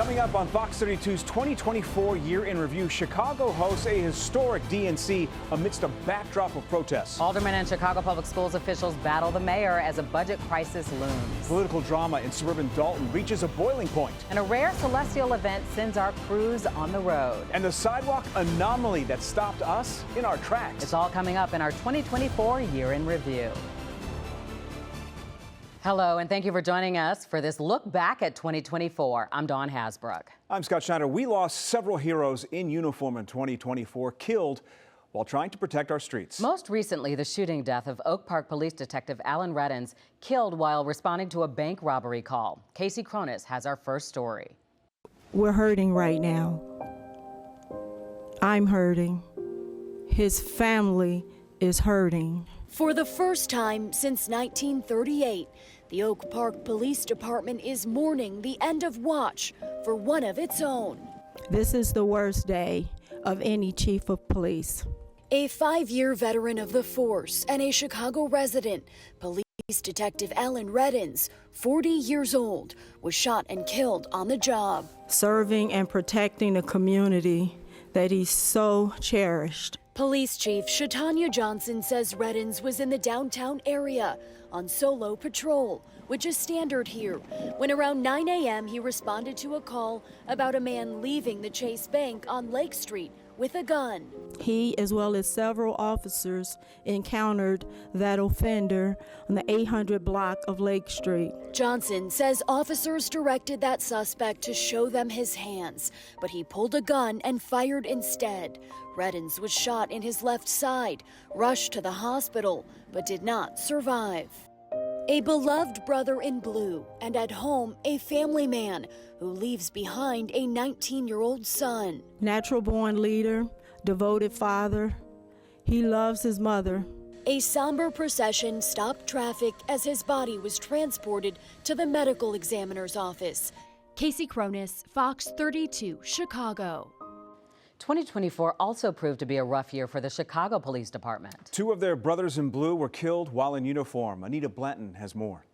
Coming up on Fox 32's 2024 Year in Review, Chicago hosts a historic DNC amidst a backdrop of protests. Aldermen and Chicago Public Schools officials battle the mayor as a budget crisis looms. Political drama in suburban Dalton reaches a boiling point. And a rare celestial event sends our crews on the road. And the sidewalk anomaly that stopped us in our tracks. It's all coming up in our 2024 Year in Review. Hello, and thank you for joining us for this look back at 2024. I'm Dawn Hasbrook. I'm Scott Schneider. We lost several heroes in uniform in 2024, killed while trying to protect our streets. Most recently, the shooting death of Oak Park Police Detective Alan Reddens, killed while responding to a bank robbery call. Casey Cronis has our first story. We're hurting right now. I'm hurting. His family is hurting. For the first time since 1938, the Oak Park Police Department is mourning the end of watch for one of its own. This is the worst day of any chief of police. A 5-year veteran of the force and a Chicago resident, Police Detective Alan Reddens, 40 years old, was shot and killed on the job. Serving and protecting the community that he so cherished. Police Chief Shatanya Johnson says Reddens was in the downtown area on solo patrol, which is standard here, when around 9 a.m. he responded to a call about a man leaving the Chase Bank on Lake Street with a gun. He, as well as several officers, encountered that offender on the 800 block of Lake Street. Johnson says officers directed that suspect to show them his hands, but he pulled a gun and fired instead. Reddens was shot in his left side, rushed to the hospital, but did not survive. A beloved brother in blue, and at home, a family man who leaves behind a 19-year-old son. Natural-born leader, devoted father. He loves his mother. A somber procession stopped traffic as his body was transported to the medical examiner's office. Casey Cronis, Fox 32, Chicago. 2024 also proved to be a rough year for the Chicago Police Department. 2 of their brothers in blue were killed while in uniform. Anita Blanton has more.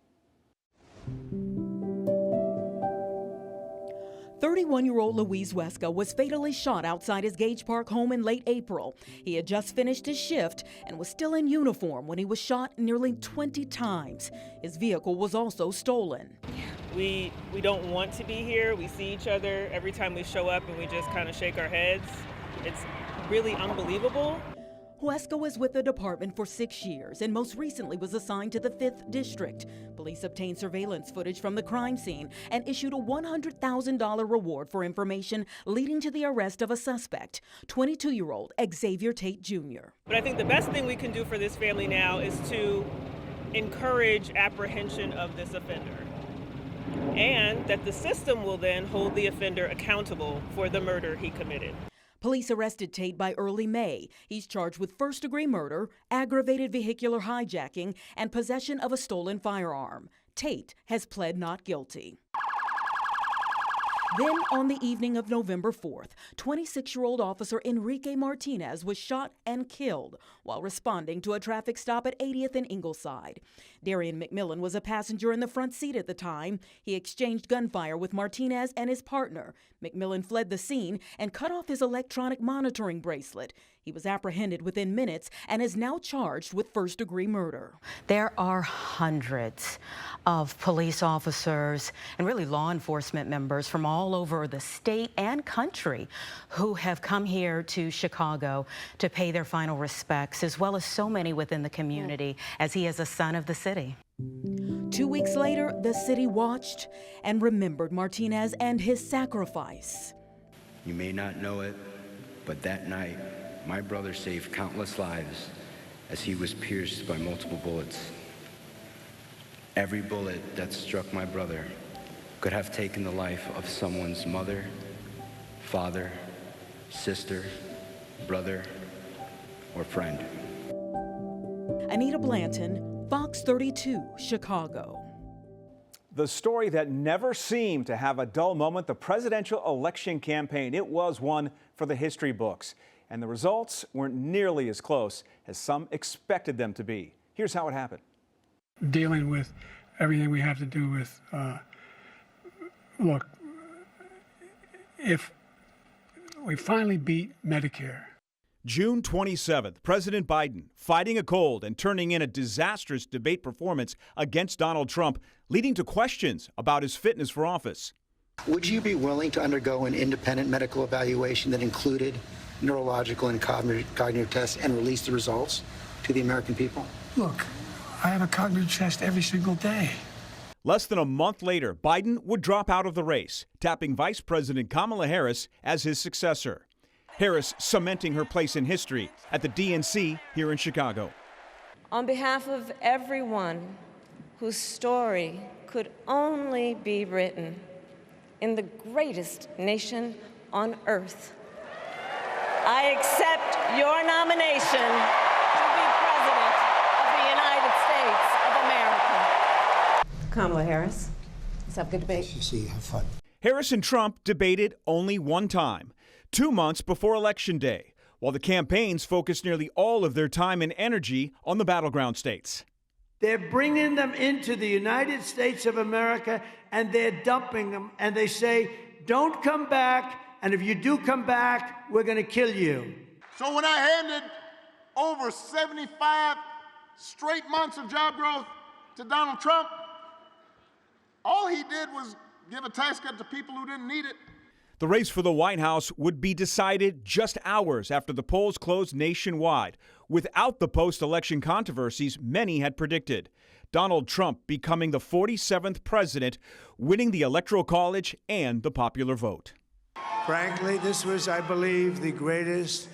31-year-old Luis Huesca was fatally shot outside his Gage Park home in late April. He had just finished his shift and was still in uniform when he was shot nearly 20 times. His vehicle was also stolen. We don't want to be here. We see each other every time we show up and we just kind of shake our heads. It's really unbelievable. Huesca was with the department for 6 years and most recently was assigned to the 5th District. Police obtained surveillance footage from the crime scene and issued a $100,000 reward for information leading to the arrest of a suspect, 22-year-old Xavier Tate Jr. But I think the best thing we can do for this family now is to encourage apprehension of this offender, and that the system will then hold the offender accountable for the murder he committed. Police arrested Tate by early May. He's charged with first-degree murder, aggravated vehicular hijacking, and possession of a stolen firearm. Tate has pled not guilty. Then, on the evening of November 4th, 26-year-old officer Enrique Martinez was shot and killed while responding to a traffic stop at 80th and Ingleside. Darian McMillan was a passenger in the front seat at the time. He exchanged gunfire with Martinez and his partner. McMillan fled the scene and cut off his electronic monitoring bracelet. He was apprehended within minutes and is now charged with first-degree murder. There are hundreds of police officers and really law enforcement members from all over the state and country who have come here to Chicago to pay their final respects, as well as so many within the community, as he is a son of the city. 2 weeks later, the city watched and remembered Martinez and his sacrifice. You may not know it, but that night, my brother saved countless lives as he was pierced by multiple bullets. Every bullet that struck my brother could have taken the life of someone's mother, father, sister, brother, or friend. Anita Blanton, Fox 32, Chicago. The story that never seemed to have a dull moment, the presidential election campaign. It was one for the history books. And the results weren't nearly as close as some expected them to be. Here's how it happened. Dealing with everything we have to do with, look, if we finally beat Medicare. June 27th, President Biden fighting a cold and turning in a disastrous debate performance against Donald Trump, leading to questions about his fitness for office. Would you be willing to undergo an independent medical evaluation that included neurological and cognitive tests and release the results to the American people? Look, I have a cognitive test every single day. Less than a month later, Biden would drop out of the race, tapping Vice President Kamala Harris as his successor. Harris cementing her place in history at the DNC here in Chicago. On behalf of everyone whose story could only be written in the greatest nation on earth, I accept your nomination to be President of the United States of America. Kamala Harris, let's have a good debate. See you, have fun. Harris and Trump debated only one time, 2 months before Election Day, while the campaigns focused nearly all of their time and energy on the battleground states. They're bringing them into the United States of America, and they're dumping them, and they say, don't come back, and if you do come back, we're going to kill you. So when I handed over 75 straight months of job growth to Donald Trump, all he did was give a tax cut to people who didn't need it. The race for the White House would be decided just hours after the polls closed nationwide, without the post-election controversies many had predicted. Donald Trump becoming the 47th president, winning the Electoral College and the popular vote. Frankly, this was, I believe, the greatest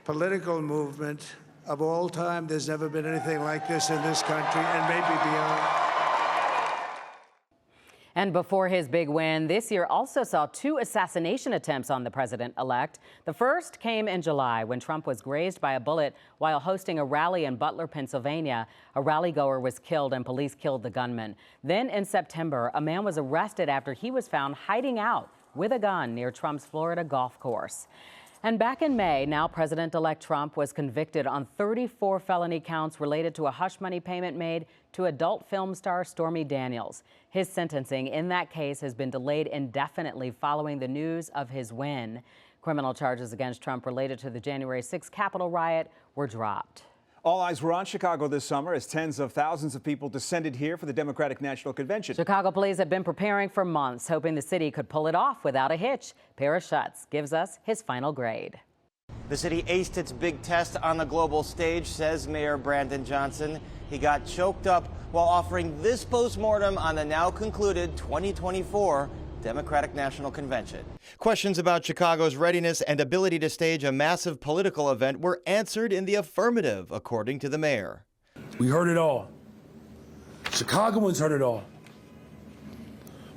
political movement of all time. There's never been anything like this in this country, and maybe beyond. And before his big win, this year also saw 2 assassination attempts on the president-elect. The first came in July when Trump was grazed by a bullet while hosting a rally in Butler, Pennsylvania. A rally-goer was killed and police killed the gunman. Then in September, a man was arrested after he was found hiding out with a gun near Trump's Florida golf course. And back in May, now President-elect Trump was convicted on 34 felony counts related to a hush money payment made to adult film star Stormy Daniels. His sentencing in that case has been delayed indefinitely following the news of his win. Criminal charges against Trump related to the January 6th Capitol riot were dropped. All eyes were on Chicago this summer as tens of thousands of people descended here for the Democratic National Convention. Chicago police have been preparing for months, hoping the city could pull it off without a hitch. Paris Schutz gives us his final grade. The city aced its big test on the global stage, says Mayor Brandon Johnson. He got choked up while offering this postmortem on the now concluded 2024 Democratic National Convention. Questions about Chicago's readiness and ability to stage a massive political event were answered in the affirmative, according to the mayor. We heard it all. Chicagoans heard it all.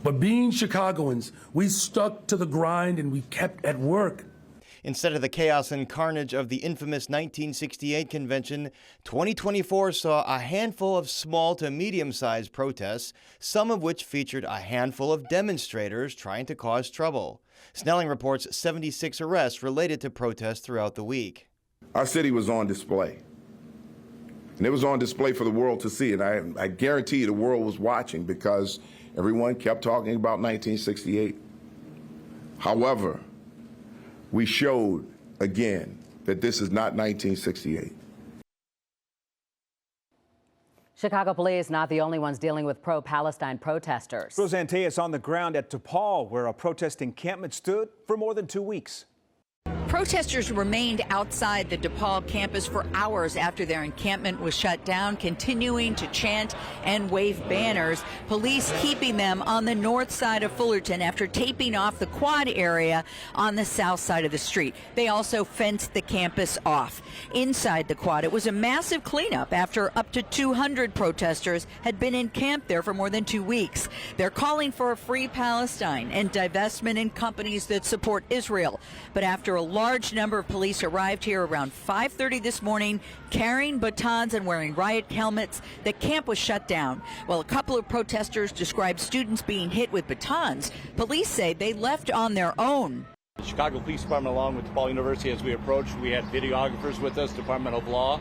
But being Chicagoans, we stuck to the grind and we kept at work. Instead of the chaos and carnage of the infamous 1968 convention, 2024 saw a handful of small to medium-sized protests, some of which featured a handful of demonstrators trying to cause trouble. Snelling reports 76 arrests related to protests throughout the week. Our city was on display. And it was on display for the world to see. And I guarantee you the world was watching because everyone kept talking about 1968. However, we showed again that this is not 1968. Chicago police not the only ones dealing with pro-Palestine protesters. Roseanne Tejas on the ground at DePaul, where a protest encampment stood for more than 2 weeks. Protesters remained outside the DePaul campus for hours after their encampment was shut down, continuing to chant and wave banners, police keeping them on the north side of Fullerton after taping off the quad area on the south side of the street. They also fenced the campus off. Inside the quad, it was a massive cleanup after up to 200 protesters had been encamped there for more than 2 weeks. They're calling for a free Palestine and divestment in companies that support Israel. But after a large number of police arrived here around 5:30 this morning, carrying batons and wearing riot helmets, the camp was shut down. While a couple of protesters described students being hit with batons, police say they left on their own. The Chicago Police Department, along with DePaul University, as we approached, we had videographers with us, Department of Law.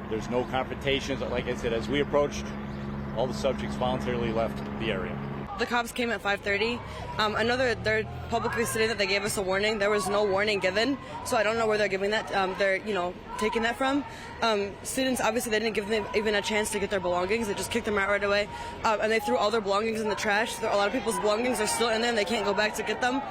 There's no confrontations. Like I said, as we approached, all the subjects voluntarily left the area. The cops came at 5:30. I know they're publicly stating that they gave us a warning. There was no warning given, so I don't know where they're giving that. They're taking that from. Students, obviously, they didn't give them even a chance to get their belongings. They just kicked them out right away, and they threw all their belongings in the trash. A lot of people's belongings are still in there, and they can't go back to get them.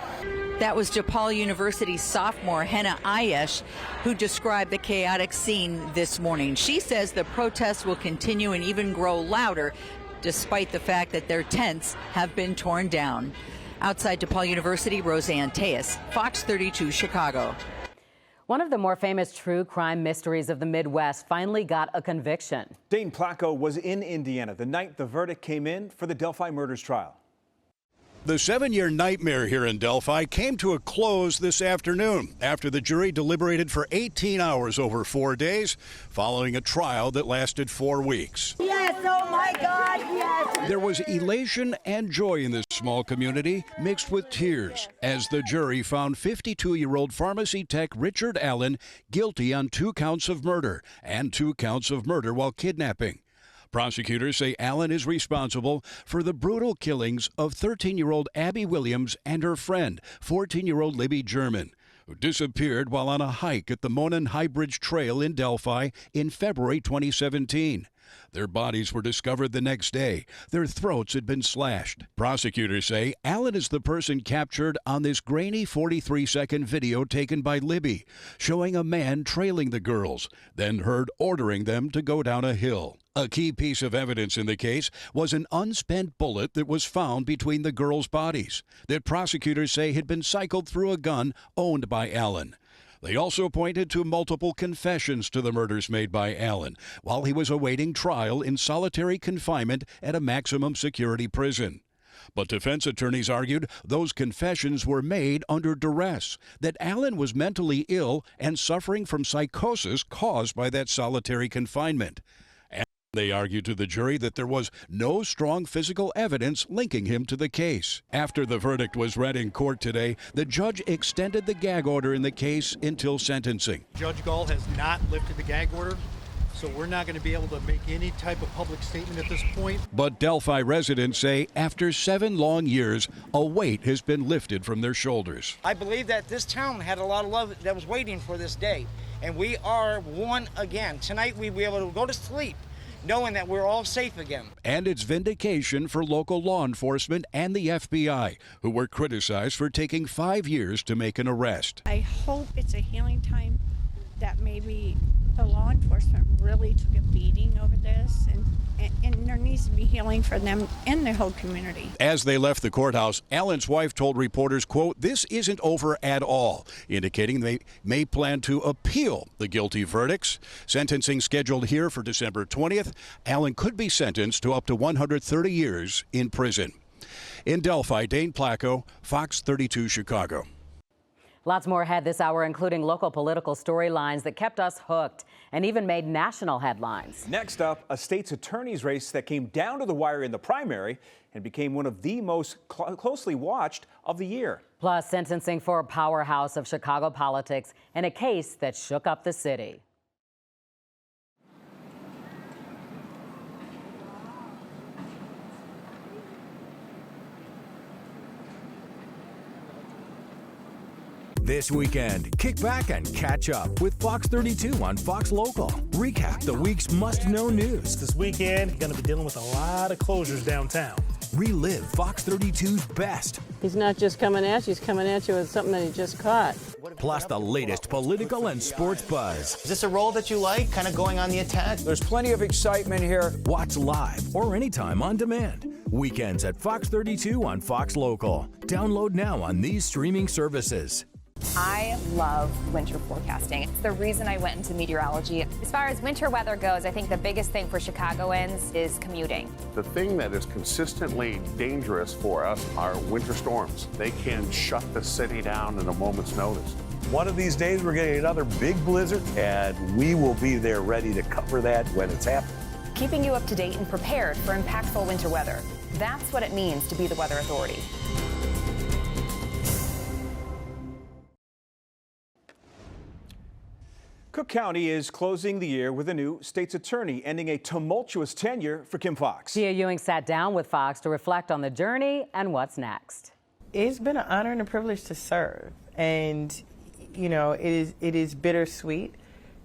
That was DePaul University sophomore Henna Ayesh, who described the chaotic scene this morning. She says the protests will continue and even grow louder, despite the fact that their tents have been torn down. Outside DePaul University, Roseanne Tejas, Fox 32 Chicago. One of the more famous true crime mysteries of the Midwest finally got a conviction. Dane Placco was in Indiana the night the verdict came in for the Delphi murders trial. The 7-year nightmare here in Delphi came to a close this afternoon after the jury deliberated for 18 hours over 4 days, following a trial that lasted 4 weeks. Yes, oh my God, yes. There was elation and joy in this small community, mixed with tears, as the jury found 52-year-old pharmacy tech Richard Allen guilty on 2 counts of murder and 2 counts of murder while kidnapping. Prosecutors say Allen is responsible for the brutal killings of 13-year-old Abby Williams and her friend, 14-year-old Libby German, who disappeared while on a hike at the Monon High Bridge Trail in Delphi in February 2017. Their bodies were discovered the next day. Their throats had been slashed. Prosecutors say Allen is the person captured on this grainy 43-second video taken by Libby, showing a man trailing the girls, then heard ordering them to go down a hill. A key piece of evidence in the case was an unspent bullet that was found between the girls' bodies that prosecutors say had been cycled through a gun owned by Allen. They also pointed to multiple confessions to the murders made by Allen while he was awaiting trial in solitary confinement at a maximum security prison. But defense attorneys argued those confessions were made under duress, that Allen was mentally ill and suffering from psychosis caused by that solitary confinement. They argued to the jury that there was no strong physical evidence linking him to the case. After the verdict was read in court today, the judge extended the gag order in the case until sentencing. Judge Gall has not lifted the gag order, so we're not going to be able to make any type of public statement at this point. But Delphi residents say after 7 long years, a weight has been lifted from their shoulders. I believe that this town had a lot of love that was waiting for this day, and we are one again. Tonight we'll be able to go to sleep knowing that we're all safe again. And it's vindication for local law enforcement and the FBI, who were criticized for taking 5 years to make an arrest. I hope it's a healing time, that maybe the law enforcement really took a beating over this, and there needs to be healing for them and the whole community. As they left the courthouse, Allen's wife told reporters, quote, "This isn't over at all," indicating they may plan to appeal the guilty verdicts. Sentencing scheduled here for December 20th. Allen could be sentenced to up to 130 years in prison. In Delphi, Dane Placco, Fox 32 Chicago. Lots more ahead this hour, including local political storylines that kept us hooked and even made national headlines. Next up, a state's attorney's race that came down to the wire in the primary and became one of the most closely watched of the year. Plus, sentencing for a powerhouse of Chicago politics in a case that shook up the city. This weekend, kick back and catch up with Fox 32 on Fox Local. Recap the week's must-know news. This weekend, you're going to be dealing with a lot of closures downtown. Relive Fox 32's best. He's not just coming at you, he's coming at you with something that he just caught. Plus the latest political and sports buzz. Is this a role that you like, kind of going on the attack? There's plenty of excitement here. Watch live or anytime on demand. Weekends at Fox 32 on Fox Local. Download now on these streaming services. I love winter forecasting. It's the reason I went into meteorology. As far as winter weather goes, I think the biggest thing for Chicagoans is commuting. The thing that is consistently dangerous for us are winter storms. They can shut the city down in a moment's notice. One of these days, we're getting another big blizzard, and we will be there ready to cover that when it's happening. Keeping you up to date and prepared for impactful winter weather. That's what it means to be the Weather Authority. Cook County is closing the year with a new state's attorney, ending a tumultuous tenure for Kim Foxx. Tia Ewing sat down with Foxx to reflect on the journey and what's next. It's been an honor and a privilege to serve. And, you know, it is bittersweet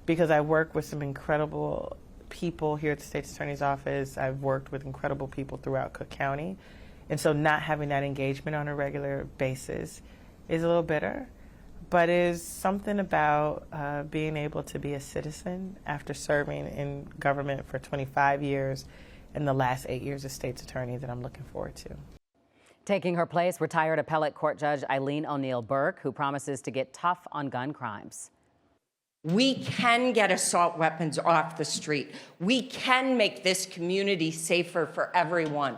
because I work with some incredible people here at the State's Attorney's Office. I've worked with incredible people throughout Cook County. And so not having that engagement on a regular basis is a little bitter. But is something about being able to be a citizen after serving in government for 25 years and the last 8 years as state's attorney that I'm looking forward to. Taking her place, retired appellate court judge Eileen O'Neill Burke, who promises to get tough on gun crimes. We can get assault weapons off the street. We can make this community safer for everyone.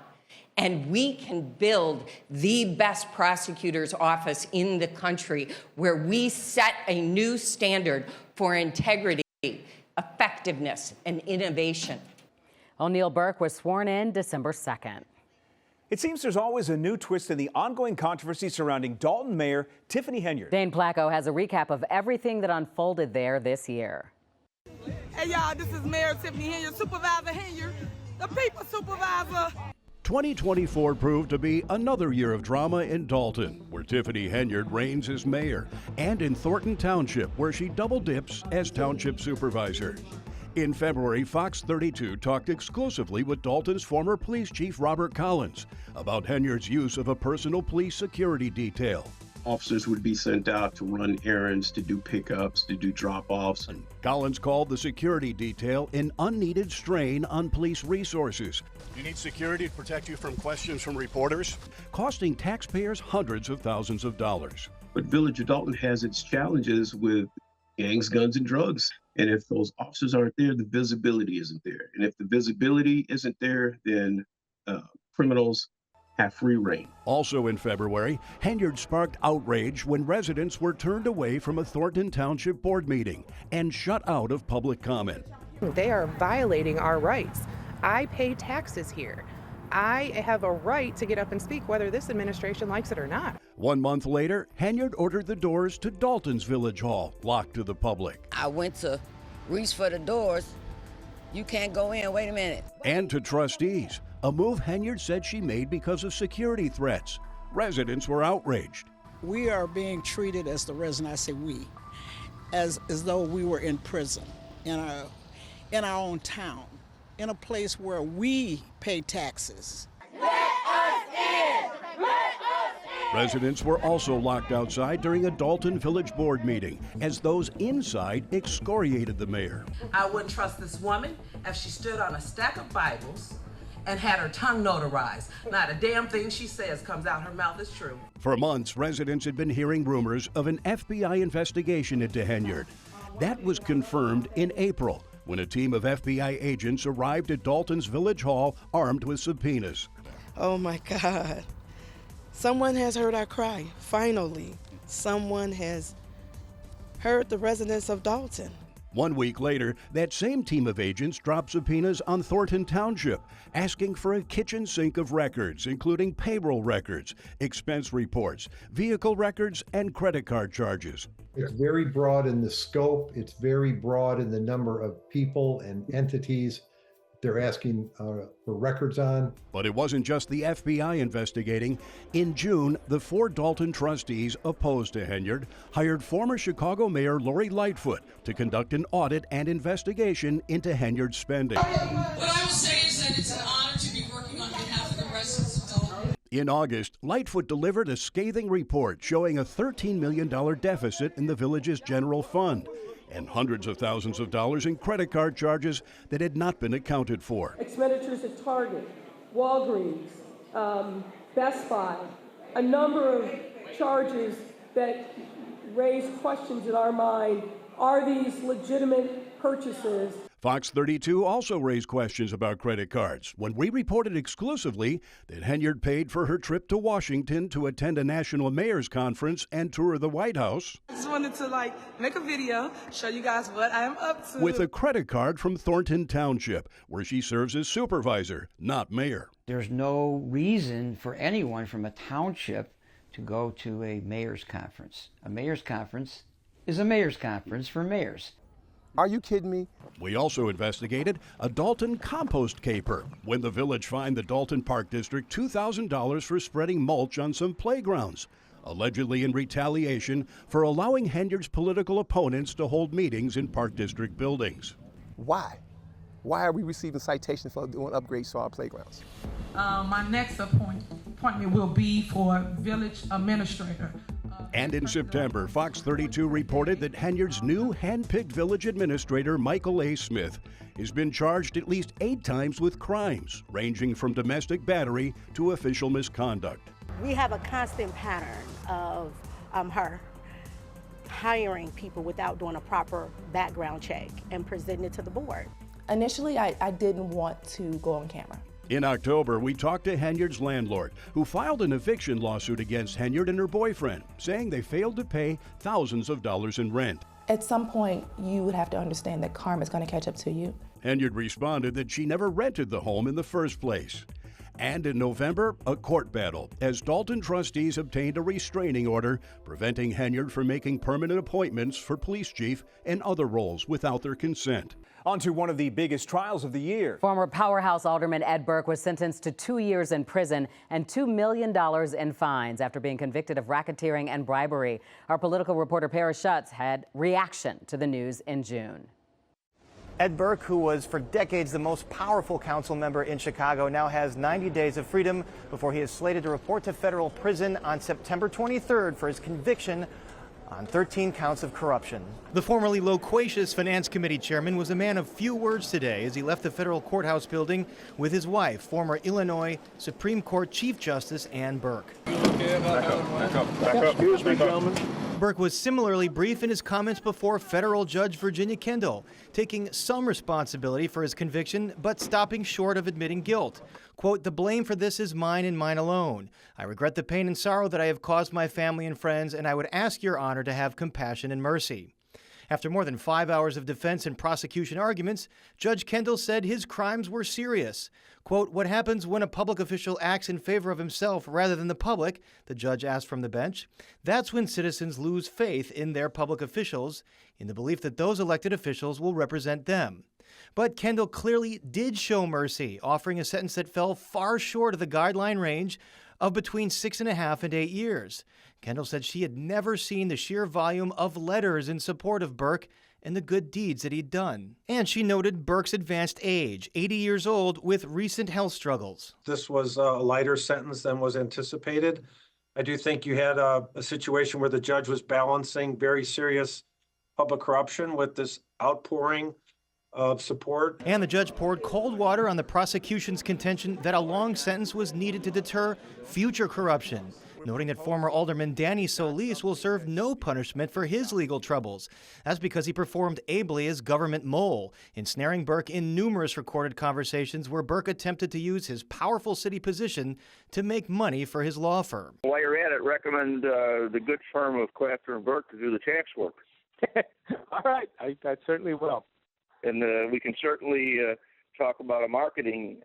And we can build the best prosecutor's office in the country where we set a new standard for integrity, effectiveness, and innovation. O'Neill Burke was sworn in December 2nd. It seems there's always a new twist in the ongoing controversy surrounding Dalton Mayor Tiffany Henyard. Dane Placco has a recap of everything that unfolded there this year. Hey y'all, this is Mayor Tiffany Henyard, Supervisor Henyard, the people supervisor. 2024 proved to be another year of drama in Dalton, where Tiffany Henyard reigns as mayor, and in Thornton Township, where she double dips as township supervisor. In February, Fox 32 talked exclusively with Dalton's former police chief Robert Collins about Henyard's use of a personal police security detail. Officers would be sent out to run errands, to do pickups, to do drop-offs. Collins called the security detail an unneeded strain on police resources. You need security to protect you from questions from reporters? Costing taxpayers hundreds of thousands of dollars. But Village of Dalton has its challenges with gangs, guns, and drugs. And if those officers aren't there, the visibility isn't there. And if the visibility isn't there, then criminals have free reign. Also in February, Henyard sparked outrage when residents were turned away from a Thornton Township board meeting and shut out of public comment. They are violating our rights. I pay taxes here. I have a right to get up and speak whether this administration likes it or not. 1 month later, Henyard ordered the doors to Dalton's Village Hall locked to the public. I went to reach for the doors. You can't go in, wait a minute. And to trustees, a move Henyard said she made because of security threats. Residents were outraged. We are being treated as the resident, I say we, as though we were in prison in our own town, in a place where we pay taxes. Let us in! Let us in! Residents were also locked outside during a Dalton Village Board meeting as those inside excoriated the mayor. I wouldn't trust this woman if she stood on a stack of Bibles and had her tongue notarized. Not a damn thing she says comes out her mouth is true. For months, residents had been hearing rumors of an FBI investigation into Henyard. That was confirmed in April when a team of FBI agents arrived at Dalton's Village Hall armed with subpoenas. Oh my God. Someone has heard our cry. Finally, someone has heard the residents of Dalton. 1 week later, that same team of agents dropped subpoenas on Thornton Township, asking for a kitchen sink of records, including payroll records, expense reports, vehicle records, and credit card charges. It's very broad in the scope. It's very broad in the number of people and entities they're asking for records on. But it wasn't just the FBI investigating. In June, the 4 Dalton trustees opposed to Henyard hired former Chicago Mayor Lori Lightfoot to conduct an audit and investigation into Henyard's spending. What I will say is that it's an honor to be working on behalf of the residents of Dalton. In August, Lightfoot delivered a scathing report showing a $13 million deficit in the village's general fund and hundreds of thousands of dollars in credit card charges that had not been accounted for. Expenditures at Target, Walgreens, Best Buy, a number of charges that raise questions in our mind. Are these legitimate purchases? Fox 32 also raised questions about credit cards when we reported exclusively that Henyard paid for her trip to Washington to attend a national mayor's conference and tour the White House. I just wanted to make a video, show you guys what I am up to. With a credit card from Thornton Township, where she serves as supervisor, not mayor. There's no reason for anyone from a township to go to a mayor's conference. A mayor's conference is a mayor's conference for mayors. Are you kidding me? We also investigated a Dalton compost caper when the village fined the Dalton Park District $2,000 for spreading mulch on some playgrounds, allegedly in retaliation for allowing Henyard's political opponents to hold meetings in Park District buildings. Why? Why are we receiving citations for doing upgrades to our playgrounds? My next appointment will be for village administrator. And in September, Fox 32 reported that Henyard's new hand-picked village administrator, Michael A. Smith, has been charged at least 8 times with crimes, ranging from domestic battery to official misconduct. We have a constant pattern of her hiring people without doing a proper background check and presenting it to the board. Initially, I didn't want to go on camera. In October, we talked to Henyard's landlord, who filed an eviction lawsuit against Henyard and her boyfriend, saying they failed to pay thousands of dollars in rent. At some point, you would have to understand that karma is going to catch up to you. Henyard responded that she never rented the home in the first place. And in November, a court battle, as Dalton trustees obtained a restraining order preventing Henyard from making permanent appointments for police chief and other roles without their consent. On to one of the biggest trials of the year. Former Powerhouse Alderman Ed Burke was sentenced to 2 years in prison and $2 million in fines after being convicted of racketeering and bribery. Our political reporter Paris Schutz had reaction to the news in June. Ed Burke, who was for decades the most powerful council member in Chicago, now has 90 days of freedom before he is slated to report to federal prison on September 23rd for his conviction on 13 counts of corruption. The formerly loquacious Finance Committee chairman was a man of few words today as he left the federal courthouse building with his wife, former Illinois Supreme Court Chief Justice Ann Burke. Back up. Excuse me, gentlemen. Burke was similarly brief in his comments before federal judge Virginia Kendall, taking some responsibility for his conviction, but stopping short of admitting guilt. Quote, "The blame for this is mine and mine alone. I regret the pain and sorrow that I have caused my family and friends, and I would ask your honor to have compassion and mercy." After more than 5 hours of defense and prosecution arguments, Judge Kendall said his crimes were serious. Quote, "What happens when a public official acts in favor of himself rather than the public?" the judge asked from the bench. "That's when citizens lose faith in their public officials, in the belief that those elected officials will represent them." But Kendall clearly did show mercy, offering a sentence that fell far short of the guideline range of between 6.5 and 8 years. Kendall said she had never seen the sheer volume of letters in support of Burke and the good deeds that he'd done. And she noted Burke's advanced age, 80 years old, with recent health struggles. This was a lighter sentence than was anticipated. I do think you had a situation where the judge was balancing very serious public corruption with this outpouring of support. And the judge poured cold water on the prosecution's contention that a long sentence was needed to deter future corruption, noting that former Alderman Danny Solis will serve no punishment for his legal troubles. That's because he performed ably as government mole, ensnaring Burke in numerous recorded conversations where Burke attempted to use his powerful city position to make money for his law firm. While you're at it, recommend the good firm of Clapper and Burke to do the tax work. All right, I certainly will. And we can certainly talk about a marketing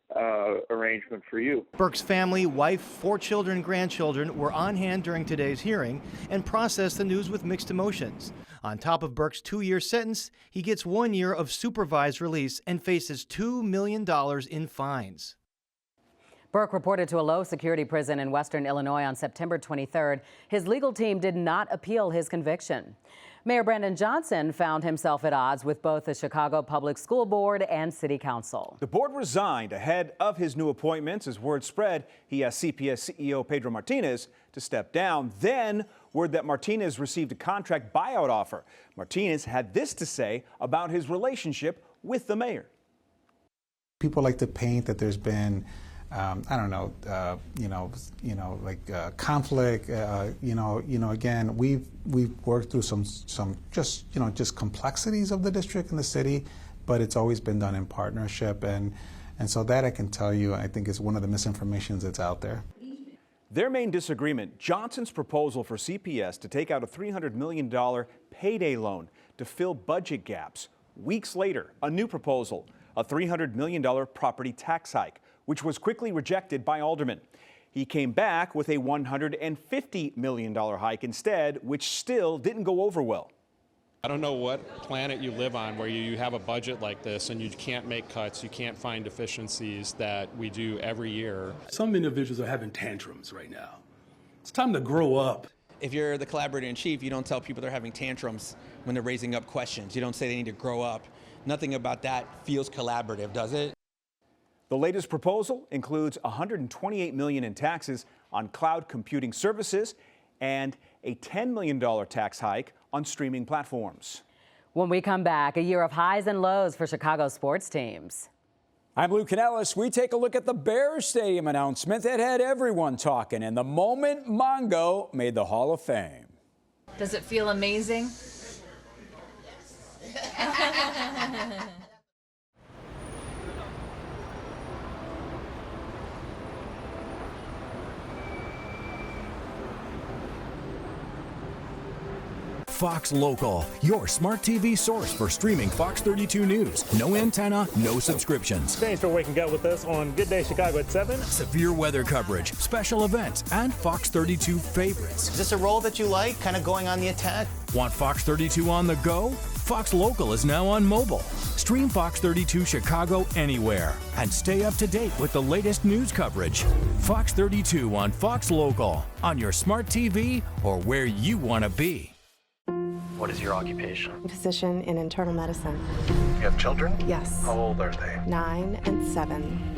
arrangement for you. Burke's family, wife, 4 children and grandchildren were on hand during today's hearing and processed the news with mixed emotions. On top of Burke's 2-year sentence, he gets 1 year of supervised release and faces $2 million in fines. Burke reported to a low-security prison in western Illinois on September 23rd. His legal team did not appeal his conviction. Mayor Brandon Johnson found himself at odds with both the Chicago Public School Board and City Council. The board resigned ahead of his new appointments. As word spread, he asked CPS CEO Pedro Martinez to step down. Then, word that Martinez received a contract buyout offer. Martinez had this to say about his relationship with the mayor. People like to paint that there's been conflict. Again, we've worked through some just complexities of the district and the city, but it's always been done in partnership, and so that I can tell you, I think is one of the misinformations that's out there. Their main disagreement: Johnson's proposal for CPS to take out a $300 million payday loan to fill budget gaps. Weeks later, a new proposal, a $300 million property tax hike, which was quickly rejected by aldermen. He came back with a $150 million hike instead, which still didn't go over well. I don't know what planet you live on where you have a budget like this and you can't make cuts, you can't find deficiencies that we do every year. Some individuals are having tantrums right now. It's time to grow up. If you're the collaborator-in-chief, you don't tell people they're having tantrums when they're raising up questions. You don't say they need to grow up. Nothing about that feels collaborative, does it? The latest proposal includes $128 million in taxes on cloud computing services and a $10 million tax hike on streaming platforms. When we come back, a year of highs and lows for Chicago sports teams. I'm Lou Canellis. We take a look at the Bears Stadium announcement that had everyone talking and the moment Mongo made the Hall of Fame. Does it feel amazing? Fox Local, your smart TV source for streaming Fox 32 News. No antenna, no subscriptions. Thanks for waking up with us on Good Day Chicago at 7. Severe weather coverage, special events, and Fox 32 favorites. Is this a role that you like, kind of going on the attack? Want Fox 32 on the go? Fox Local is now on mobile. Stream Fox 32 Chicago anywhere and stay up to date with the latest news coverage. Fox 32 on Fox Local, on your smart TV or where you want to be. What is your occupation? Physician in internal medicine. You have children? Yes. How old are they? 9 and 7.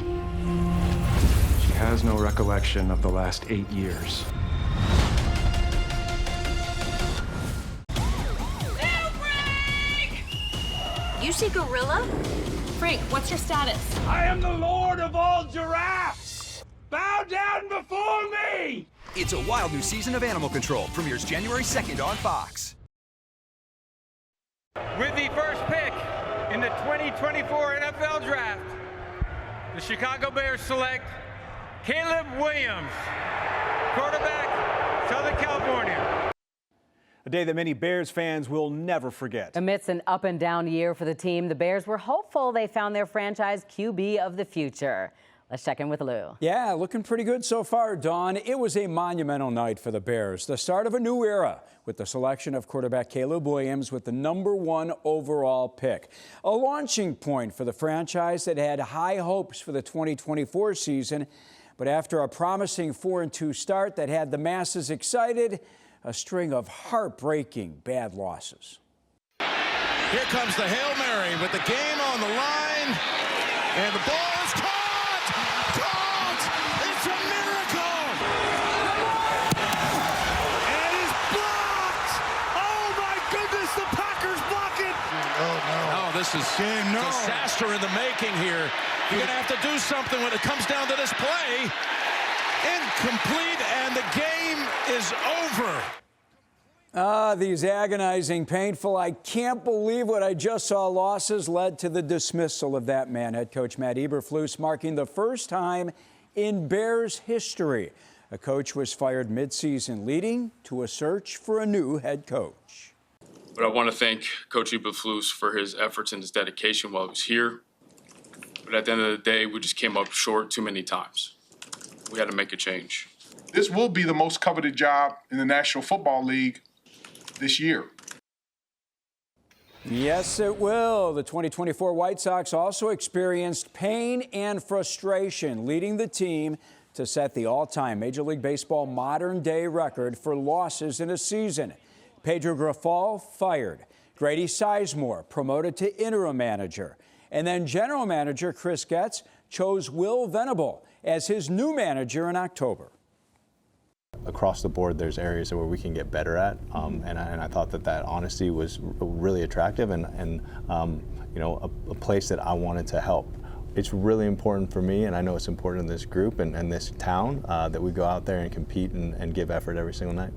She has no recollection of the last 8 years. You see gorilla? Frank, what's your status? I am the lord of all giraffes! Bow down before me! It's a wild new season of Animal Control. Premieres January 2nd on Fox. With the first pick in the 2024 NFL Draft, the Chicago Bears select Caleb Williams, quarterback, Southern California. A day that many Bears fans will never forget. Amidst an up and down year for the team, the Bears were hopeful they found their franchise QB of the future. Let's check in with Lou. Yeah, looking pretty good so far, Dawn. It was a monumental night for the Bears, the start of a new era with the selection of quarterback Caleb Williams with the #1 overall pick. A launching point for the franchise that had high hopes for the 2024 season. But after a promising 4-2 start that had the masses excited, a string of heartbreaking bad losses. Here comes the Hail Mary with the game on the line, and the ball is caught! Caught! It's a miracle! And it's blocked! Oh my goodness, the Packers block it! Oh no. No, this is disaster in the making here. You're gonna have to do something when it comes down to this play. Incomplete, and the game is over. These agonizing, painful, I can't believe what I just saw losses led to the dismissal of that man, head coach Matt Eberflus, marking the first time in Bears history a coach was fired midseason, leading to a search for a new head coach. But I want to thank Coach Eberflus for his efforts and his dedication while he was here. But at the end of the day, we just came up short too many times. We had to make a change. This will be the most coveted job in the National Football League this year. Yes, it will. The 2024 White Sox also experienced pain and frustration, leading the team to set the all-time Major League Baseball modern-day record for losses in a season. Pedro Grifol fired. Grady Sizemore promoted to interim manager. And then general manager Chris Getz chose Will Venable as his new manager in October. Across the board, there's areas where we can get better at, and I thought that honesty was really attractive and you know, a place that I wanted to help. It's really important for me, and I know it's important in this group and this town that we go out there and compete and give effort every single night.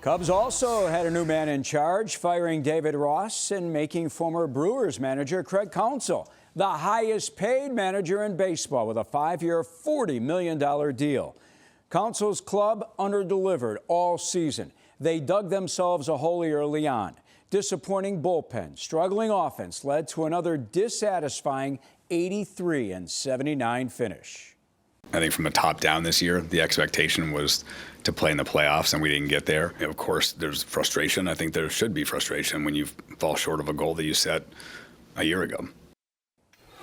Cubs also had a new man in charge, firing David Ross and making former Brewers manager Craig Counsell the highest paid manager in baseball with a 5-year, $40 million deal. Counsell's club underdelivered all season. They dug themselves a hole early on. Disappointing bullpen, struggling offense led to another dissatisfying 83-79 finish. I think from the top down this year, the expectation was to play in the playoffs, and we didn't get there. Of course, there's frustration. I think there should be frustration when you fall short of a goal that you set a year ago.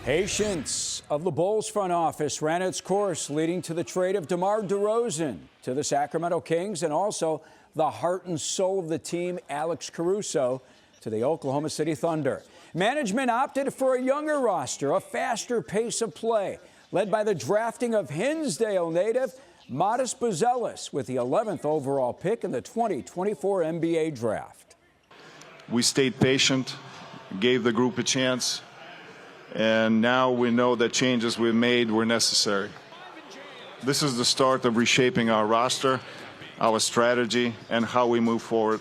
Patience of the Bulls front office ran its course, leading to the trade of DeMar DeRozan to the Sacramento Kings, and also the heart and soul of the team, Alex Caruso, to the Oklahoma City Thunder. Management opted for a younger roster, a faster pace of play, led by the drafting of Hinsdale native Modest Buzelis with the 11th overall pick in the 2024 NBA draft. We stayed patient, gave the group a chance, and now we know that changes we've made were necessary. This is the start of reshaping our roster, our strategy, and how we move forward.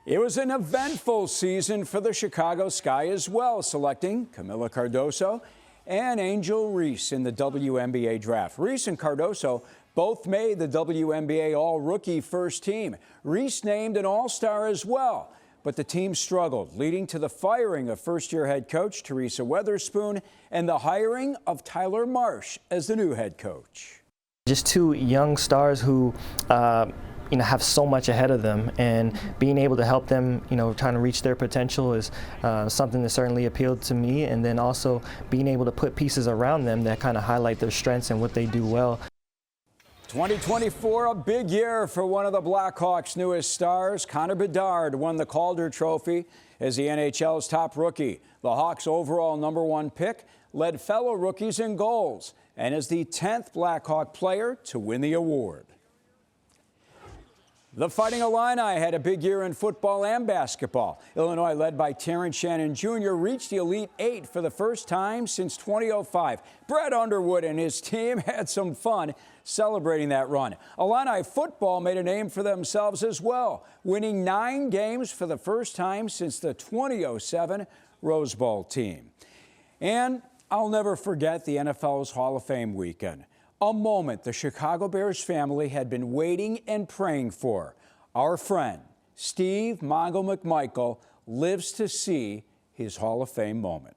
It was an eventful season for the Chicago Sky as well, selecting Camila Cardoso and Angel Reese in the WNBA draft. Reese and Cardoso both made the WNBA All-Rookie First Team. Reese named an All-Star as well, but the team struggled, leading to the firing of first-year head coach Teresa Weatherspoon and the hiring of Tyler Marsh as the new head coach. Just two young stars who have so much ahead of them, and being able to help them, trying to reach their potential is something that certainly appealed to me. And then also being able to put pieces around them that kind of highlight their strengths and what they do well. 2024, a big year for one of the Blackhawks' newest stars. Connor Bedard won the Calder Trophy as the NHL's top rookie. The Hawks' overall #1 pick led fellow rookies in goals and is the 10th Blackhawk player to win the award. The Fighting Illini had a big year in football and basketball. Illinois, led by Terrence Shannon Jr., reached the Elite Eight for the first time since 2005. Brett Underwood and his team had some fun celebrating that run. Illini football made a name for themselves as well, winning 9 games for the first time since the 2007 Rose Bowl team. And I'll never forget the NFL's Hall of Fame weekend. A moment the Chicago Bears family had been waiting and praying for. Our friend, Steve Mongo McMichael, lives to see his Hall of Fame moment.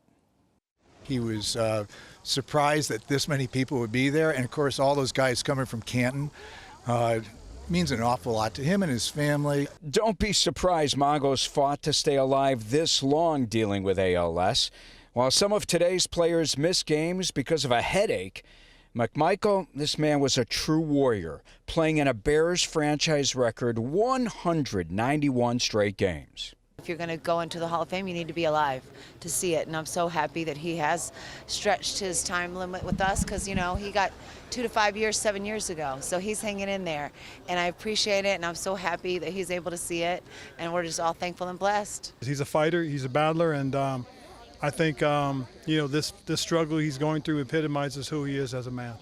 He was surprised that this many people would be there. And of course, all those guys coming from Canton means an awful lot to him and his family. Don't be surprised Mongo's fought to stay alive this long dealing with ALS. While some of today's players miss games because of a headache, McMichael, this man was a true warrior, playing in a Bears franchise record 191 straight games. If you're going to go into the Hall of Fame, you need to be alive to see it. And I'm so happy that he has stretched his time limit with us because, he got 2 to 5 years, 7 years ago. So he's hanging in there. And I appreciate it. And I'm so happy that he's able to see it. And we're just all thankful and blessed. He's a fighter. He's a battler. And I think, this struggle he's going through epitomizes who he is as a man.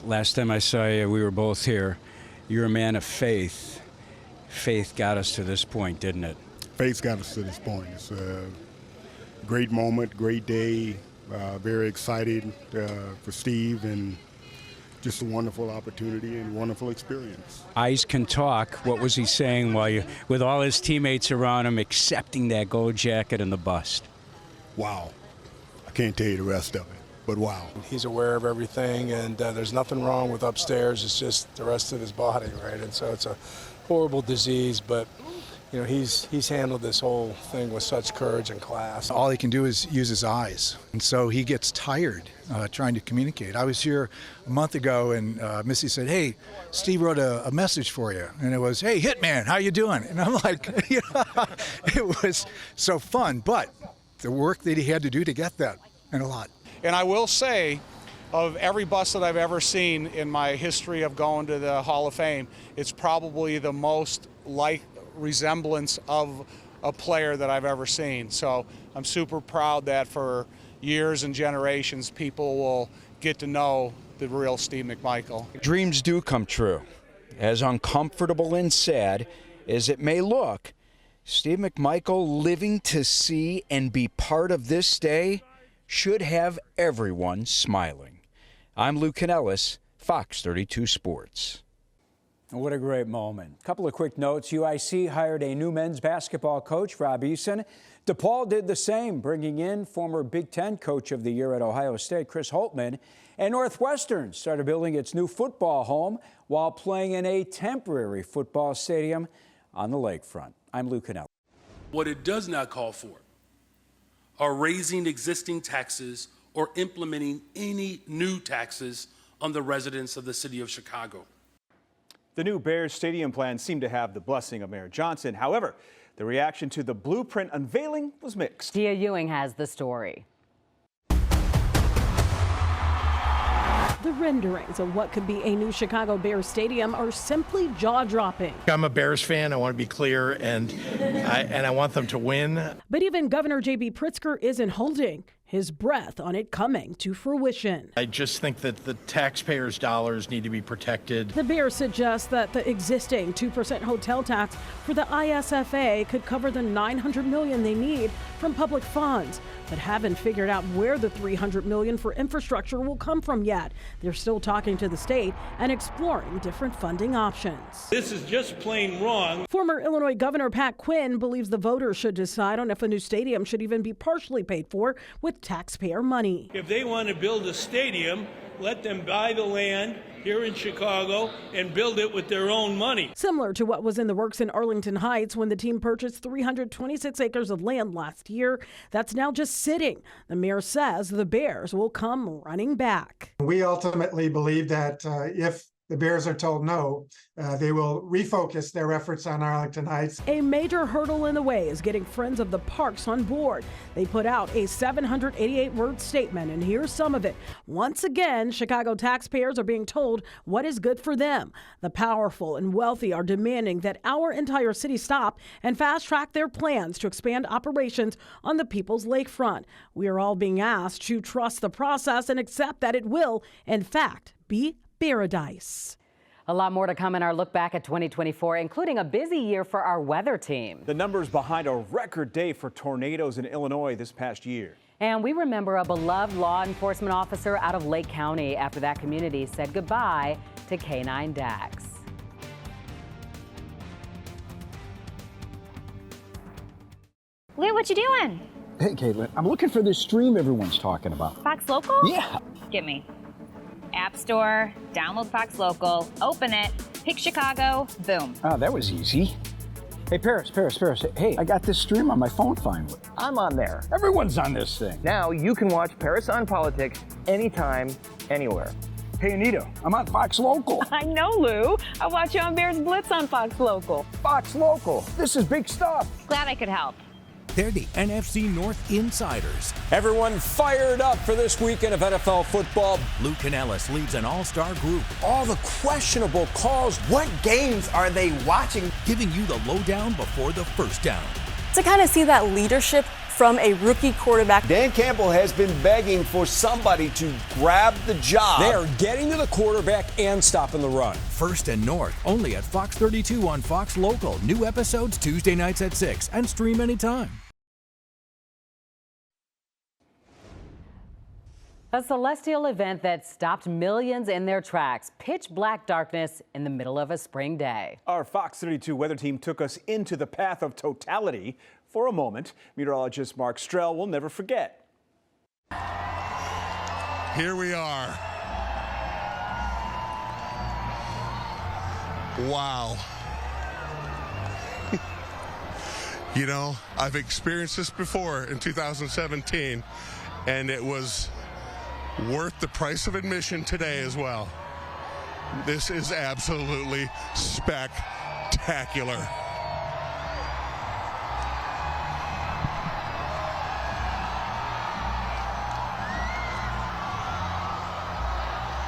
Last time I saw you, we were both here. You're a man of faith. Faith got us to this point, didn't it? Faith got us to this point. It's a great moment, great day. Very excited for Steve, and just a wonderful opportunity and wonderful experience. Eyes can talk. What was he saying while with all his teammates around him, accepting that gold jacket and the bust? Wow. I can't tell you the rest of it, but wow. He's aware of everything, and there's nothing wrong with upstairs. It's just the rest of his body, right? And so it's a horrible disease, but he's handled this whole thing with such courage and class. All he can do is use his eyes, and so he gets tired trying to communicate. I was here a month ago, and Missy said, "Hey, Steve wrote a message for you," and it was, "Hey, Hitman, how you doing?" And I'm like, it was so fun, but the work that he had to do to get that, and a lot. And I will say, of every bust that I've ever seen in my history of going to the Hall of Fame, it's probably the most like resemblance of a player that I've ever seen. So I'm super proud that for years and generations, people will get to know the real Steve McMichael. Dreams do come true. As uncomfortable and sad as it may look, Steve McMichael living to see and be part of this day should have everyone smiling. I'm Lou Canellis, Fox 32 Sports. What a great moment. A couple of quick notes. UIC hired a new men's basketball coach, Rob Eason. DePaul did the same, bringing in former Big Ten Coach of the Year at Ohio State, Chris Holtmann. And Northwestern started building its new football home while playing in a temporary football stadium on the lakefront. I'm Lou Cannell. What it does not call for are raising existing taxes or implementing any new taxes on the residents of the city of Chicago. The new Bears stadium plan seemed to have the blessing of Mayor Johnson. However, the reaction to the blueprint unveiling was mixed. Dia Ewing has the story. The renderings of what could be a new Chicago Bears stadium are simply jaw-dropping. I'm a Bears fan, I want to be clear, and I want them to win. But even Governor J.B. Pritzker isn't holding his breath on it coming to fruition. I just think that the taxpayers' dollars need to be protected. The Bears suggest that the existing 2% hotel tax for the ISFA could cover the $900 million they need from public funds, but haven't figured out where the $300 million for infrastructure will come from yet. They're still talking to the state and exploring different funding options. This is just plain wrong. Former Illinois Governor Pat Quinn believes the voters should decide on if a new stadium should even be partially paid for with taxpayer money. If they want to build a stadium, let them buy the land here in Chicago and build it with their own money. Similar to what was in the works in Arlington Heights when the team purchased 326 acres of land last year. That's now just sitting. The mayor says the Bears will come running back. We ultimately believe that if the Bears are told no, they will refocus their efforts on Arlington Heights. A major hurdle in the way is getting Friends of the Parks on board. They put out a 788-word statement, and here's some of it. Once again, Chicago taxpayers are being told what is good for them. The powerful and wealthy are demanding that our entire city stop and fast-track their plans to expand operations on the people's lakefront. We are all being asked to trust the process and accept that it will, in fact, be paradise. A lot more to come in our look back at 2024, including a busy year for our weather team. The numbers behind a record day for tornadoes in Illinois this past year. And we remember a beloved law enforcement officer out of Lake County after that community said goodbye to K9 Dax. Lou, what you doing? Hey, Caitlin, I'm looking for this stream everyone's talking about. Fox Local? Yeah. Get me. App Store, download Fox Local, open it, pick Chicago, boom. Oh, that was easy. Hey, Paris. Hey, I got this stream on my phone finally. I'm on there. Everyone's on this thing. Now you can watch Paris on Politics anytime, anywhere. Hey, Anita, I'm on Fox Local. I know, Lou. I watch you on Bears Blitz on Fox Local. Fox Local. This is big stuff. Glad I could help. They're the NFC North Insiders. Everyone fired up for this weekend of NFL football. Lou Canellis leads an all-star group. All the questionable calls. What games are they watching? Giving you the lowdown before the first down. To kind of see that leadership from a rookie quarterback. Dan Campbell has been begging for somebody to grab the job. They are getting to the quarterback and stopping the run. First and North, only at Fox 32 on Fox Local. New episodes Tuesday nights at 6 and stream anytime. A celestial event that stopped millions in their tracks. Pitch black darkness in the middle of a spring day. Our Fox 32 weather team took us into the path of totality for a moment. Meteorologist Mark Strell will never forget. Here we are. Wow. You know, I've experienced this before in 2017, and it was worth the price of admission today as well. This is absolutely spectacular.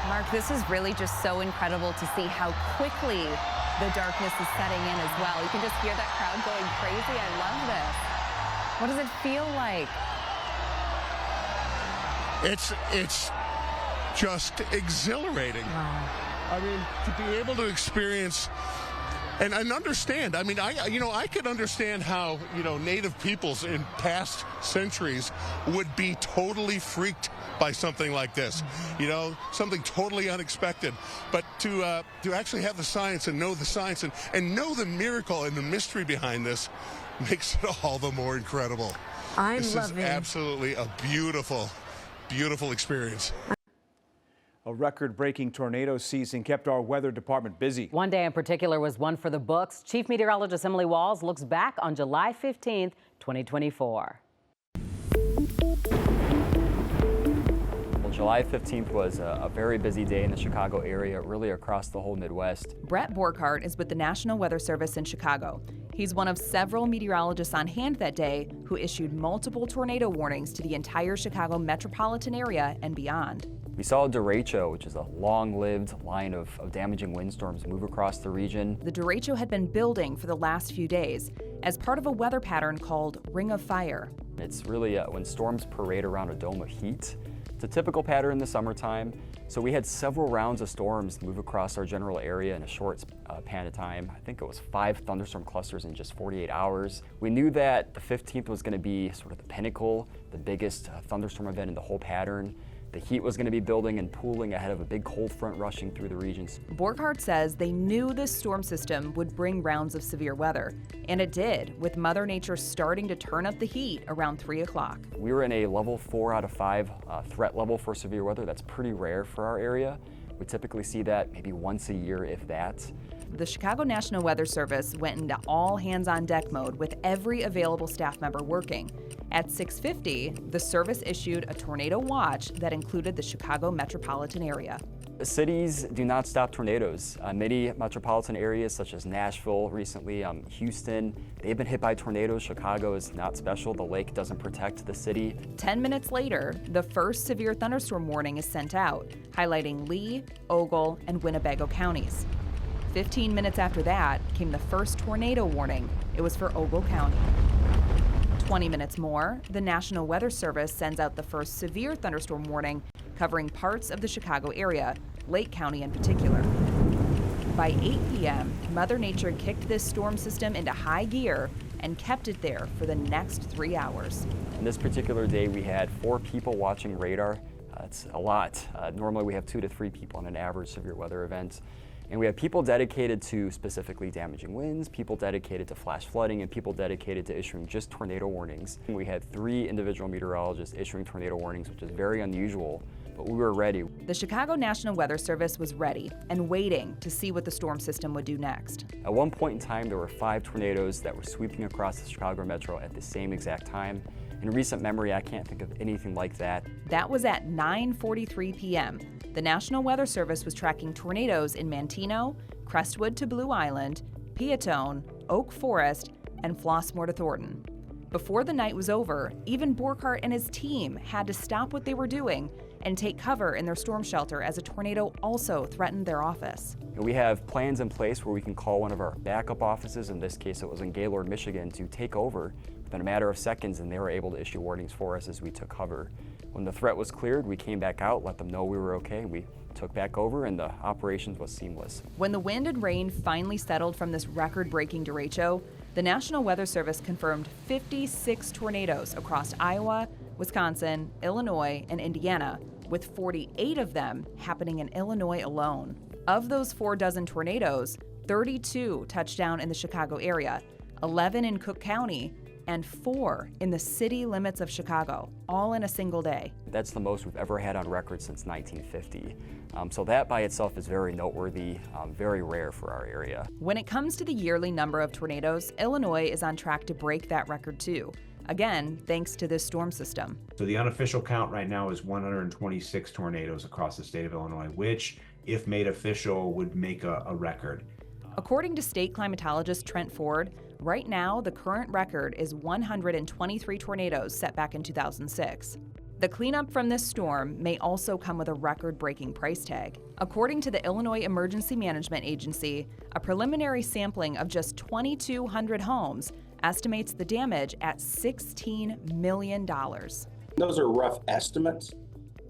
Mark, this is really just so incredible to see how quickly the darkness is setting in as well. You can just hear that crowd going crazy. I love this. What does it feel like? It's just exhilarating. Wow. I mean, to be able to experience and understand. I mean, I could understand how, Native peoples in past centuries would be totally freaked by something like this. You know, something totally unexpected. But to actually have the science and know the science and know the miracle and the mystery behind this makes it all the more incredible. This is absolutely a beautiful, beautiful experience. A record-breaking tornado season kept our weather department busy. One day in particular was one for the books. Chief Meteorologist Emily Walls looks back on July 15th, 2024. Well, July 15th was a very busy day in the Chicago area, really across the whole Midwest. Brett Borchardt is with the National Weather Service in Chicago. He's one of several meteorologists on hand that day who issued multiple tornado warnings to the entire Chicago metropolitan area and beyond. We saw a derecho, which is a long-lived line of damaging windstorms, move across the region. The derecho had been building for the last few days as part of a weather pattern called Ring of Fire. It's really when storms parade around a dome of heat. It's a typical pattern in the summertime. So we had several rounds of storms move across our general area in a short span of time. I think it was 5 thunderstorm clusters in just 48 hours. We knew that the 15th was going to be sort of the pinnacle, the biggest thunderstorm event in the whole pattern. The heat was going to be building and pooling ahead of a big cold front rushing through the regions. Borchardt says they knew this storm system would bring rounds of severe weather, and it did, with Mother Nature starting to turn up the heat around 3 o'clock. We were in a level 4 out of 5 threat level for severe weather. That's pretty rare for our area. We typically see that maybe once a year, if that. The Chicago National Weather Service went into all hands-on-deck mode with every available staff member working. At 6:50, the service issued a tornado watch that included the Chicago metropolitan area. Cities do not stop tornadoes. Many metropolitan areas such as Nashville recently, Houston, they've been hit by tornadoes. Chicago is not special. The lake doesn't protect the city. 10 minutes later, the first severe thunderstorm warning is sent out, highlighting Lee, Ogle, and Winnebago counties. 15 minutes after that came the first tornado warning. It was for Ogle County. 20 minutes more, the National Weather Service sends out the first severe thunderstorm warning covering parts of the Chicago area, Lake County in particular. By 8 p.m., Mother Nature kicked this storm system into high gear and kept it there for the next 3 hours. On this particular day, we had 4 people watching radar. That's a lot. Normally we have 2 to 3 people on an average severe weather event. And we have people dedicated to specifically damaging winds, people dedicated to flash flooding, and people dedicated to issuing just tornado warnings. We had 3 individual meteorologists issuing tornado warnings, which is very unusual, but we were ready. The Chicago National Weather Service was ready and waiting to see what the storm system would do next. At one point in time, there were 5 tornadoes that were sweeping across the Chicago metro at the same exact time. In recent memory, I can't think of anything like that. That was at 9:43 p.m. The National Weather Service was tracking tornadoes in Manteno, Crestwood to Blue Island, Peatone, Oak Forest, and Flossmoor to Thornton. Before the night was over, even Borchardt and his team had to stop what they were doing and take cover in their storm shelter as a tornado also threatened their office. We have plans in place where we can call one of our backup offices, in this case it was in Gaylord, Michigan, to take over within a matter of seconds, and they were able to issue warnings for us as we took cover. When the threat was cleared, we came back out, let them know we were okay, we took back over, and the operations was seamless. When the wind and rain finally settled from this record-breaking derecho, the National Weather Service confirmed 56 tornadoes across Iowa, Wisconsin, Illinois, and Indiana, with 48 of them happening in Illinois alone. Of those 24 tornadoes, 32 touched down in the Chicago area, 11 in Cook County, and 4 in the city limits of Chicago, all in a single day. That's the most we've ever had on record since 1950. So that by itself is very noteworthy, very rare for our area. When it comes to the yearly number of tornadoes, Illinois is on track to break that record too. Again, thanks to this storm system. So the unofficial count right now is 126 tornadoes across the state of Illinois, which, if made official, would make a record. According to state climatologist Trent Ford, right now the current record is 123 tornadoes set back in 2006. The cleanup from this storm may also come with a record-breaking price tag. According to the Illinois Emergency Management Agency, a preliminary sampling of just 2,200 homes estimates the damage at $16 million. Those are rough estimates,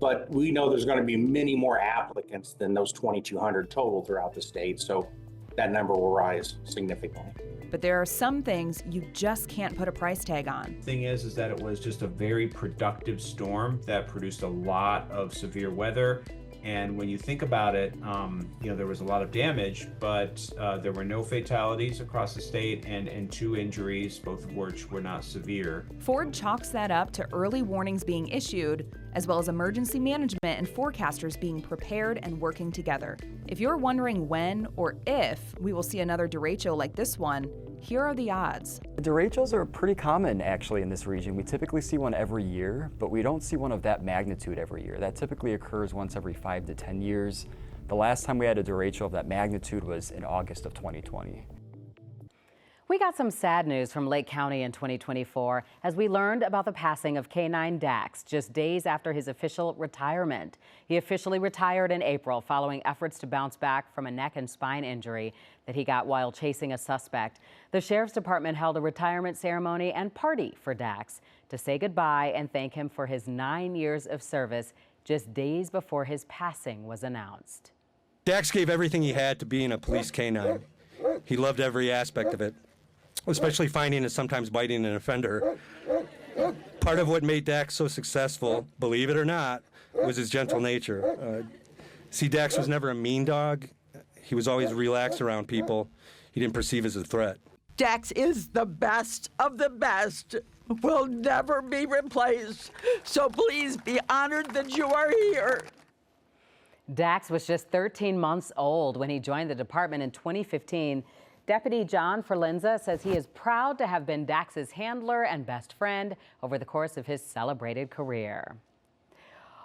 but we know there's going to be many more applicants than those 2,200 total throughout the state, so that number will rise significantly. But there are some things you just can't put a price tag on. Thing is that it was just a very productive storm that produced a lot of severe weather. And when you think about it, there was a lot of damage, but there were no fatalities across the state and 2 injuries, both of which were not severe. Ford chalks that up to early warnings being issued, as well as emergency management and forecasters being prepared and working together. If you're wondering when or if we will see another derecho like this one, here are the odds. Derechos are pretty common actually in this region. We typically see one every year, but we don't see one of that magnitude every year. That typically occurs once every 5 to 10 years. The last time we had a derecho of that magnitude was in August of 2020. We got some sad news from Lake County in 2024 as we learned about the passing of K9 Dax just days after his official retirement. He officially retired in April following efforts to bounce back from a neck and spine injury that he got while chasing a suspect. The Sheriff's Department held a retirement ceremony and party for Dax to say goodbye and thank him for his 9 years of service just days before his passing was announced. Dax gave everything he had to being a police canine. He loved every aspect of it, especially finding and sometimes biting an offender. Part of what made Dax so successful, believe it or not, was his gentle nature. Dax was never a mean dog. He was always relaxed around people. He didn't perceive as a threat. Dax is the best of the best. Will never be replaced. So please be honored that you are here. Dax was just 13 months old when he joined the department in 2015. Deputy John Ferlinza says he is proud to have been Dax's handler and best friend over the course of his celebrated career.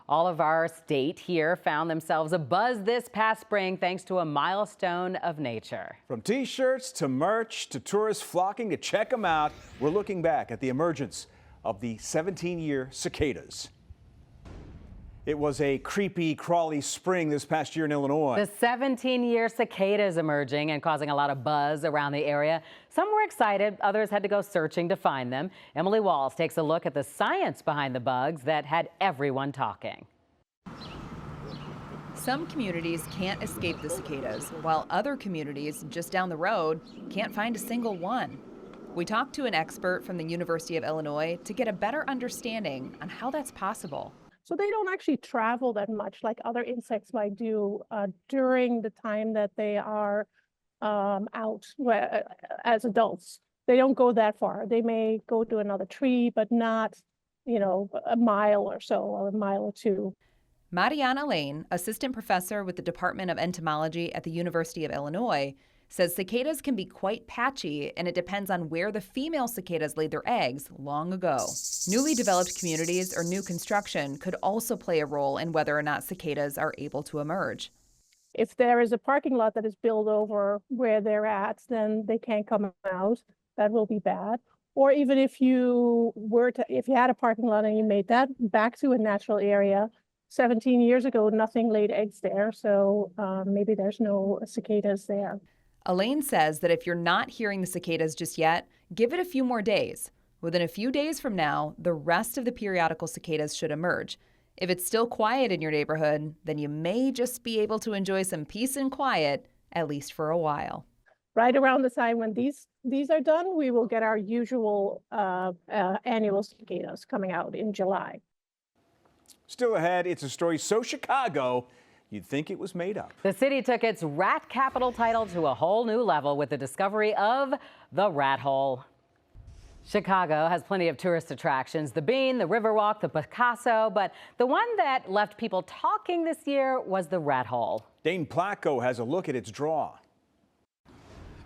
All of our state here found themselves abuzz this past spring thanks to a milestone of nature. From T-shirts to merch to tourists flocking to check them out, we're looking back at the emergence of the 17-year cicadas. It was a creepy, crawly spring this past year in Illinois. The 17-year cicadas emerging and causing a lot of buzz around the area. Some were excited, others had to go searching to find them. Emily Walls takes a look at the science behind the bugs that had everyone talking. Some communities can't escape the cicadas, while other communities just down the road can't find a single one. We talked to an expert from the University of Illinois to get a better understanding on how that's possible. So they don't actually travel that much like other insects might do during the time that they are out as adults. They don't go that far. They may go to another tree, but not, a mile or so or a mile or two. Mariana Lane, assistant professor with the Department of Entomology at the University of Illinois, says cicadas can be quite patchy, and it depends on where the female cicadas laid their eggs long ago. Newly developed communities or new construction could also play a role in whether or not cicadas are able to emerge. If there is a parking lot that is built over where they're at, then they can't come out. That will be bad. Or even if you had a parking lot and you made that back to a natural area, 17 years ago, nothing laid eggs there, so maybe there's no cicadas there. Elaine says that if you're not hearing the cicadas just yet, give it a few more days. Within a few days from now, the rest of the periodical cicadas should emerge. If it's still quiet in your neighborhood, then you may just be able to enjoy some peace and quiet, at least for a while. Right around the time when these are done, we will get our usual annual cicadas coming out in July. Still ahead, it's a story so Chicago, you'd think it was made up. The city took its rat capital title to a whole new level with the discovery of the Rat Hole. Chicago has plenty of tourist attractions, the Bean, the Riverwalk, the Picasso, but the one that left people talking this year was the Rat Hole. Dane Placco has a look at its draw.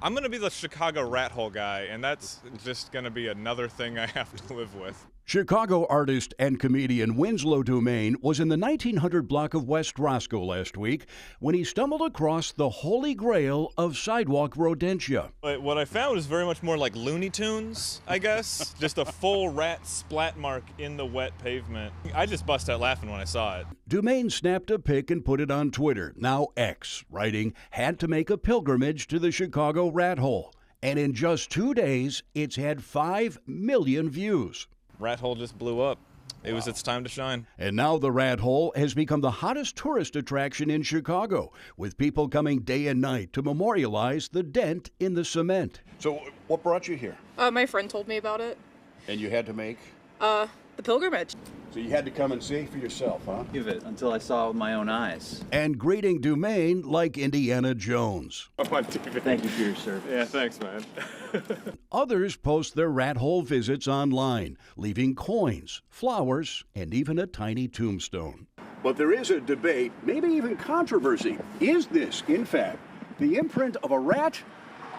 I'm going to be the Chicago Rat Hole guy, and that's just going to be another thing I have to live with. Chicago artist and comedian Winslow Dumaine was in the 1900 block of West Roscoe last week when he stumbled across the holy grail of sidewalk rodentia. But what I found was very much more like Looney Tunes, I guess. Just a full rat splat mark in the wet pavement. I just bust out laughing when I saw it. Dumaine snapped a pic and put it on Twitter, now X, writing, "Had to make a pilgrimage to the Chicago Rat Hole." And in just 2 days, it's had 5 million views. Rat Hole just blew up. it was its time to shine. And now the Rat Hole has become the hottest tourist attraction in Chicago, with people coming day and night to memorialize the dent in the cement. So what brought you here? My friend told me about it. And you had to make? The pilgrimage. So you had to come and see for yourself, huh? Give it until I saw it with my own eyes. And greeting Dumaine like Indiana Jones. Thank you for your service. Yeah, thanks, man. Others post their Rat Hole visits online, leaving coins, flowers, and even a tiny tombstone. But there is a debate, maybe even controversy. Is this, in fact, the imprint of a rat,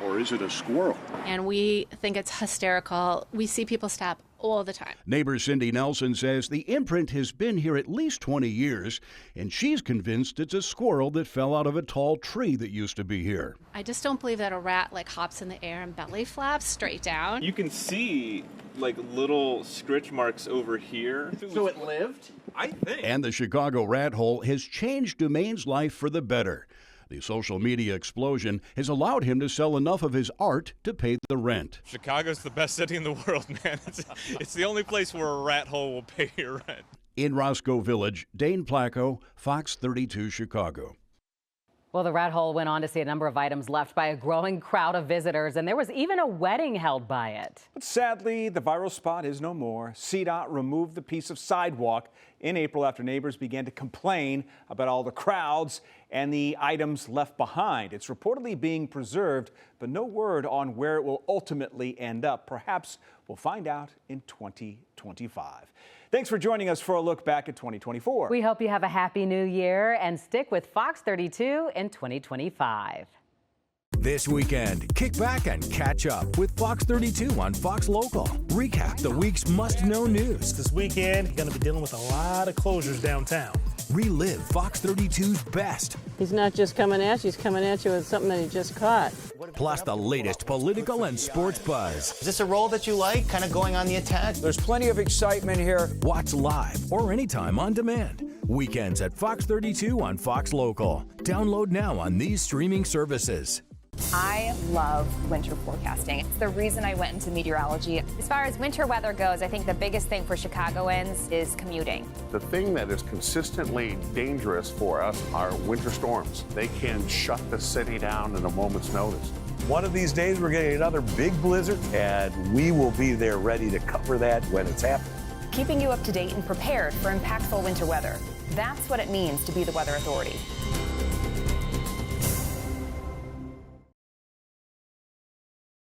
or is it a squirrel? And we think it's hysterical. We see people stop all the time. Neighbor Cindy Nelson says the imprint has been here at least 20 years, and she's convinced it's a squirrel that fell out of a tall tree that used to be here. I just don't believe that a rat hops in the air and belly flaps straight down. You can see little scritch marks over here. So it lived? I think. And the Chicago Rat Hole has changed Dumaine's life for the better. The social media explosion has allowed him to sell enough of his art to pay the rent. Chicago's the best city in the world, man. It's the only place where a rat hole will pay your rent. In Roscoe Village, Dane Placco, Fox 32 Chicago. Well, the Rat Hole went on to see a number of items left by a growing crowd of visitors, and there was even a wedding held by it. But sadly, the viral spot is no more. CDOT removed the piece of sidewalk in April after neighbors began to complain about all the crowds and the items left behind. It's reportedly being preserved, but no word on where it will ultimately end up. Perhaps we'll find out in 2025. Thanks for joining us for a look back at 2024. We hope you have a happy new year and stick with Fox 32 in 2025. This weekend, kick back and catch up with Fox 32 on Fox Local. Recap the week's must-know news. This weekend, you're going to be dealing with a lot of closures downtown. Relive Fox 32's best. He's not just coming at you, he's coming at you with something that he just caught. Plus the latest political and sports buzz. Is this a role that you like, kind of going on the attack? There's plenty of excitement here. Watch live or anytime on demand. Weekends at Fox 32 on Fox Local. Download now on these streaming services. I love winter forecasting. It's the reason I went into meteorology. As far as winter weather goes, I think the biggest thing for Chicagoans is commuting. The thing that is consistently dangerous for us are winter storms. They can shut the city down in a moment's notice. One of these days, we're getting another big blizzard, and we will be there ready to cover that when it's happening. Keeping you up to date and prepared for impactful winter weather. That's what it means to be the Weather Authority.